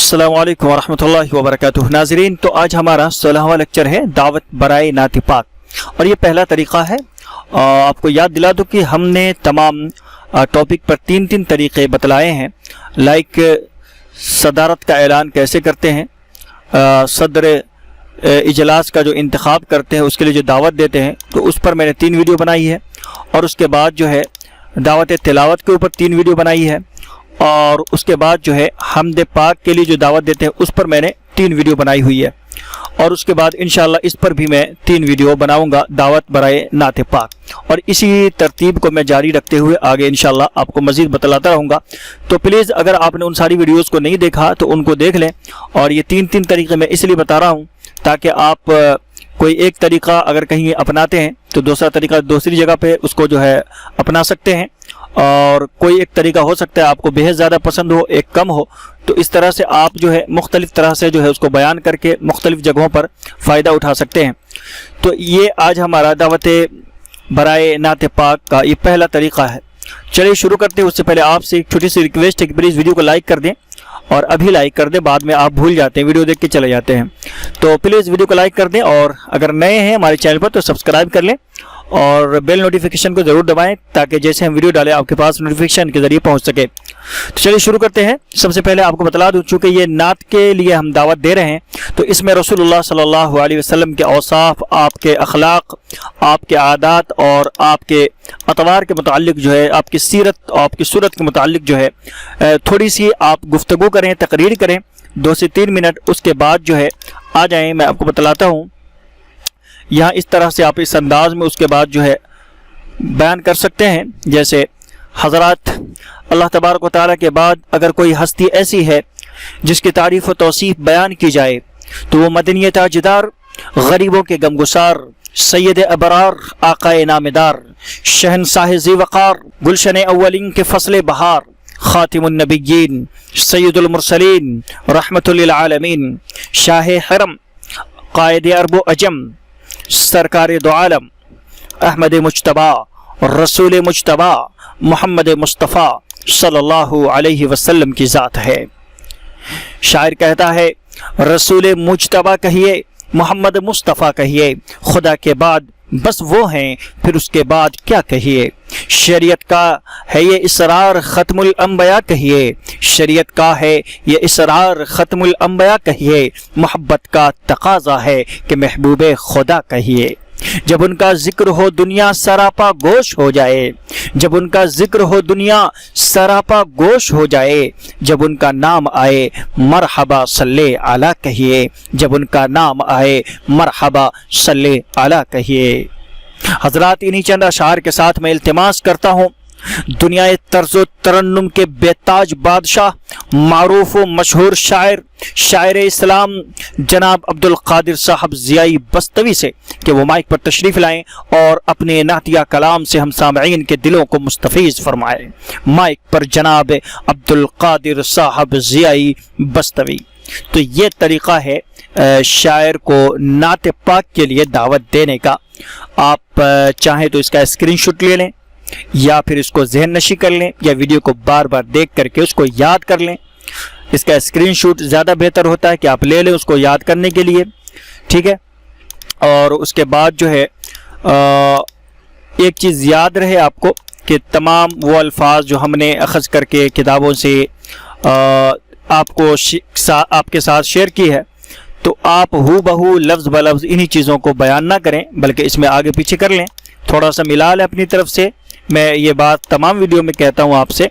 अस्सलामु अलैकुम वरहमतुल्लाहि वबरकातुहू। नाज़रीन, तो आज हमारा 16वां लेक्चर है दावत बराए नात पाक, और ये पहला तरीक़ा है। आपको याद दिला दूँ कि हमने तमाम टॉपिक पर तीन तरीक़े बतलाए हैं। लाइक सदारत का ऐलान कैसे करते हैं, सदर इजलास का जो इंतखाब करते हैं उसके लिए जो दावत देते हैं, तो उस पर मैंने 3 वीडियो बनाई है। और उसके बाद जो है दावत तिलावत के ऊपर 3 वीडियो बनाई है। और उसके बाद जो है हमद पाक के लिए जो दावत देते हैं उस पर मैंने 3 वीडियो बनाई हुई है। और उसके बाद इंशाअल्लाह इस पर भी मैं 3 वीडियो बनाऊंगा, दावत बराए नात पाक। और इसी तरतीब को मैं जारी रखते हुए आगे इंशाअल्लाह आपको मज़ीद बतलाता रहूँगा। तो प्लीज़ अगर आपने उन सारी वीडियोज़ को नहीं देखा तो उनको देख लें। और ये 3 तरीक़े मैं इसलिए बता रहा हूँ ताकि आप कोई एक तरीक़ा अगर कहीं अपनाते हैं तो दूसरा तरीक़ा दूसरी जगह पे उसको जो है अपना सकते हैं। और कोई एक तरीका हो सकता है आपको बेहद ज़्यादा पसंद हो, एक कम हो, तो इस तरह से आप जो है मुख्तलिफ़ तरह से जो है उसको बयान करके मुख्तलिफ़ जगहों पर फ़ायदा उठा सकते हैं। तो ये आज हमारा दावत बराए नात पाक का ये पहला तरीक़ा है। चलिए शुरू करते हैं। उससे पहले आपसे एक छोटी सी रिक्वेस्ट है कि प्लीज़ वीडियो को लाइक कर दें, और अभी लाइक कर दें, बाद में आप भूल जाते हैं, वीडियो देख के चले जाते हैं। तो प्लीज़ वीडियो को लाइक कर दें, और अगर नए हैं हमारे चैनल पर तो सब्सक्राइब कर लें और बेल नोटिफिकेशन को ज़रूर दबाएं ताकि जैसे हम वीडियो डालें आपके पास नोटिफिकेशन के ज़रिए पहुंच सके। तो चलिए शुरू करते हैं। सबसे पहले आपको बतला दूं, चूँकि ये नात के लिए हम दावत दे रहे हैं तो इसमें रसूलुल्लाह सल्लल्लाहु अलैहि वसल्लम के औसाफ, आपके अखलाक, आपके आदात और आपके अतवार के मुताल्लिक जो है, आपकी सीरत, आपकी सूरत के मुताल्लिक जो है थोड़ी सी आप गुफ्तगू करें, तकरीर करें 2 से 3 मिनट। उसके बाद जो है आ जाएँ, मैं आपको बतलाता हूँ यहाँ इस तरह से आप इस अंदाज में उसके बाद जो है बयान कर सकते हैं। जैसे हज़रात, अल्लाह तबारक व तआला के बाद अगर कोई हस्ती ऐसी है जिसकी तारीफ़ व तौसीफ़ बयान की जाए तो वो मदनी ताजदार, गरीबों के गमगुसार, सैयद अबरार, आक़ाए नामदार, शहनशाह ज़ी वक़ार, गुलशन अव्वलिन के फ़सल बहार, ख़ातिमुन नबिय्यीन, सैयदुल मुरसलीन, रहमतुल लिल आलमीन, शाह हरम, क़ाइद अरब व अजम, सरकार दो आलम, अहमद मुज्तबा, रसूल मुज्तबा, मोहम्मद मुस्तफ़ा सल्लल्लाहु अलैहि वसल्लम की ज़ात है। शायर कहता है, रसूल मुज्तबा कहिए, मोहम्मद मुस्तफ़ा कहिए, खुदा के बाद बस वो हैं, फिर उसके बाद क्या कहिए। शरीयत का है ये इसरार, ख़त्मुल अंबिया कहिए, शरीयत का है ये इसरार, ख़त्मुल अंबिया कहिए, मोहब्बत का तकाज़ा है कि महबूबे खुदा कहिए। जब उनका जिक्र हो दुनिया सरापा गोश हो जाए, जब उनका जिक्र हो दुनिया सरापा गोश हो जाए, जब उनका नाम आए मरहबा सल्ले आला कहिए, जब उनका नाम आए मरहबा सल्ले आला कहिए। हजरात, इन्हीं चंद अशार के साथ मैं इल्तिमास करता हूँ दुनिया तर्ज़ो तरन्नुम के बेताज बादशाह, मारूफ व मशहूर शायर, शायर इस्लाम जनाब अब्दुल कादिर साहब ज़ियाई बस्तवी से कि वो माइक पर तशरीफ़ लाएँ और अपने नातिया कलाम से हम सामईन के दिलों को मुस्तफ़ीज़ फरमाएँ। माइक पर जनाब अब्दुल कादिर साहब ज़ियाई बस्तवी। तो ये तरीक़ा है शायर को नात पाक के लिए दावत देने का। आप चाहें तो इसका स्क्रीनशॉट ले लें, या फिर इसको ज़हन नशी कर लें, या वीडियो को बार बार देख करके उसको याद कर लें। इसका स्क्रीनशॉट ज़्यादा बेहतर होता है कि आप ले लें उसको याद करने के लिए, ठीक है। और उसके बाद जो है एक चीज़ याद रहे आपको कि तमाम वो अल्फाज जो हमने अख़ज़ करके किताबों से आपके साथ शेयर की है, तो आप हू बहू लफ्ज़ ब लफ्ज़ इन्हीं चीज़ों को बयान ना करें, बल्कि इसमें आगे पीछे कर लें, थोड़ा सा मिला लें अपनी तरफ से। मैं ये बात तमाम वीडियो में कहता हूँ आपसे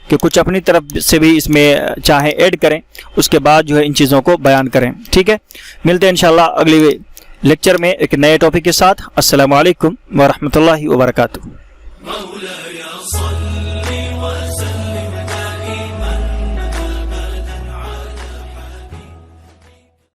कि कुछ अपनी तरफ से भी इसमें चाहे ऐड करें, उसके बाद जो है इन चीज़ों को बयान करें, ठीक है। मिलते हैं इंशाअल्लाह अगले लेक्चर में एक नए टॉपिक के साथ। अस्सलामु अलैकुम व रहमतुल्लाहि व बरकातुहू।